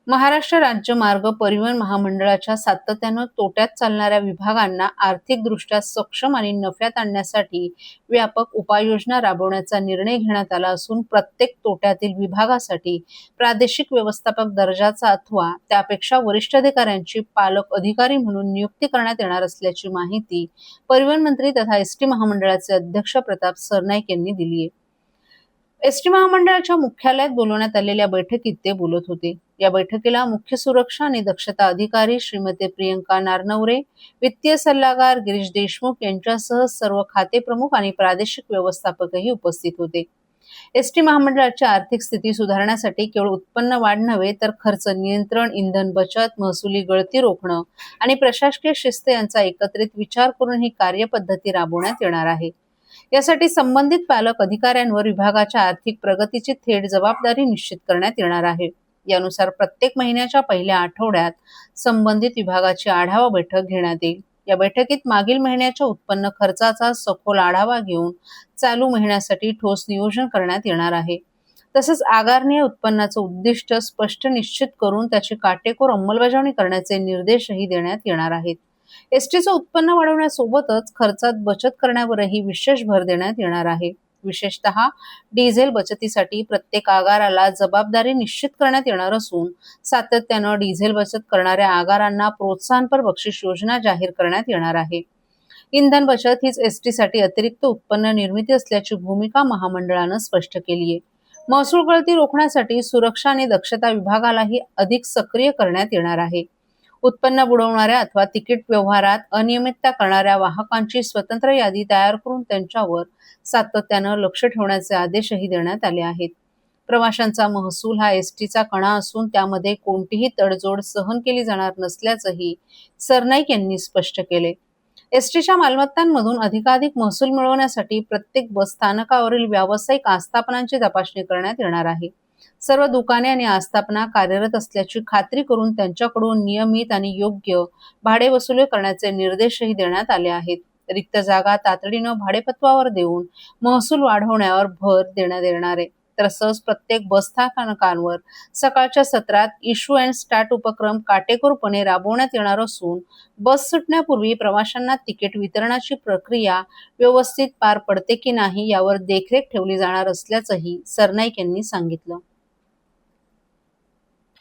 महाराष्ट्र राज्य मार्ग परिवहन महामंडळाच्या सातत्यानं तोट्यात चालणाऱ्या विभागांना आर्थिकदृष्ट्या सक्षम आणि नफ्यात आणण्यासाठी व्यापक उपाययोजना राबवण्याचा निर्णय घेण्यात आला असून प्रत्येक तोट्यातील विभागासाठी प्रादेशिक व्यवस्थापक दर्जाचा अथवा त्यापेक्षा वरिष्ठ अधिकाऱ्यांची पालक अधिकारी म्हणून नियुक्ती करण्यात येणार असल्याची माहिती परिवहन मंत्री तथा एसटी महामंडळाचे अध्यक्ष प्रताप सरनाईक यांनी दिली आहे। एसटी महामंडळाच्या मुख्यालयात बोलवण्यात आलेल्या बैठकीत ते बोलत होते। या बैठकीला मुख्य सुरक्षा आणि दक्षता अधिकारी श्रीमती प्रियंका नारनवरे, वित्तीय सल्लागार गिरीश देशमुख यांच्यासह सर्व खाते प्रमुख आणि प्रादेशिक व्यवस्थापकही उपस्थित होते। एसटी महामंडळाची आर्थिक स्थिती सुधारण्यासाठी केवळ उत्पन्न वाढ नव्हे तर खर्च नियंत्रण, इंधन बचत, महसुली गळती रोखणं आणि प्रशासकीय शिस्त यांचा एकत्रित विचार करून ही कार्यपद्धती राबवण्यात येणार आहे। यासाठी संबंधित पालक अधिकाऱ्यांवर विभागाच्या आर्थिक प्रगतीची थेट जबाबदारी निश्चित करण्यात येणार आहे। यानुसार प्रत्येक महिन्याच्या पहिल्या आठवड्यात संबंधित विभागाची आढावा बैठक घेण्यात येईल। या बैठकीत मागील महिन्याच्या उत्पन्न खर्चाचा सखोल आढावा घेऊन चालू महिन्यासाठी ठोस नियोजन करण्यात येणार आहे। तसंच आगारणीय उत्पन्नाचं उद्दिष्ट स्पष्ट निश्चित करून त्याची काटेकोर अंमलबजावणी करण्याचे निर्देशही देण्यात येणार आहेत। एसटीचं उत्पन्न वाढवण्यासोबतच खर्चात बचत करण्यावरही विशेष भर देण्यात येणार आहे। विशेषतः डिझेल बचतीसाठी प्रत्येक आगाराला जबाबदारी निश्चित करण्यात येणार असून सातत्यानं डिझेल बचत करणाऱ्या आगारांना प्रोत्साहनपर बक्षीस योजना जाहीर करण्यात येणार आहे। इंधन बचत हीच एसटीसाठी अतिरिक्त उत्पन्न निर्मिती असल्याची भूमिका महामंडळानं स्पष्ट केली आहे। महसूल गळती रोखण्यासाठी सुरक्षा आणि दक्षता विभागालाही अधिक सक्रिय करण्यात येणार आहे। उत्पन्न बुडवणाऱ्या अथवा तिकीट व्यवहारात अनियमितता करणाऱ्या वाहकांची स्वतंत्र यादी तयार करून त्यांच्यावर सातत्यानं लक्ष ठेवण्याचे आदेशही देण्यात आले आहेत। प्रवाशांचा महसूल हा एसटीचा कणा असून त्यामध्ये कोणतीही तडजोड सहन केली जाणार नसल्याचंही सरनाईक यांनी स्पष्ट केले। एसटीच्या मालमत्तांमधून अधिकाधिक महसूल मिळवण्यासाठी प्रत्येक बस स्थानकावरील व्यावसायिक आस्थापनांची तपासणी करण्यात येणार आहे। सर्व दुकाने आणि आस्थापना कार्यरत असल्याची खात्री करून त्यांच्याकडून नियमित आणि योग्य भाडे वसुली करण्याचे निर्देशही देण्यात आले आहेत। रिक्त जागा तातडीनं भाडेपत्वावर देऊन महसूल वाढवण्यावर भर देण्यात येणार आहे। तसंच प्रत्येक बस स्थानकांवर सकाळच्या सत्रात इश्यू अँड स्टार्ट उपक्रम काटेकोरपणे राबवण्यात येणार असून बस सुटण्यापूर्वी प्रवाशांना तिकीट वितरणाची प्रक्रिया व्यवस्थित पार पडते की नाही यावर देखरेख ठेवली जाणार असल्याचंही सरनाईक यांनी सांगितलं।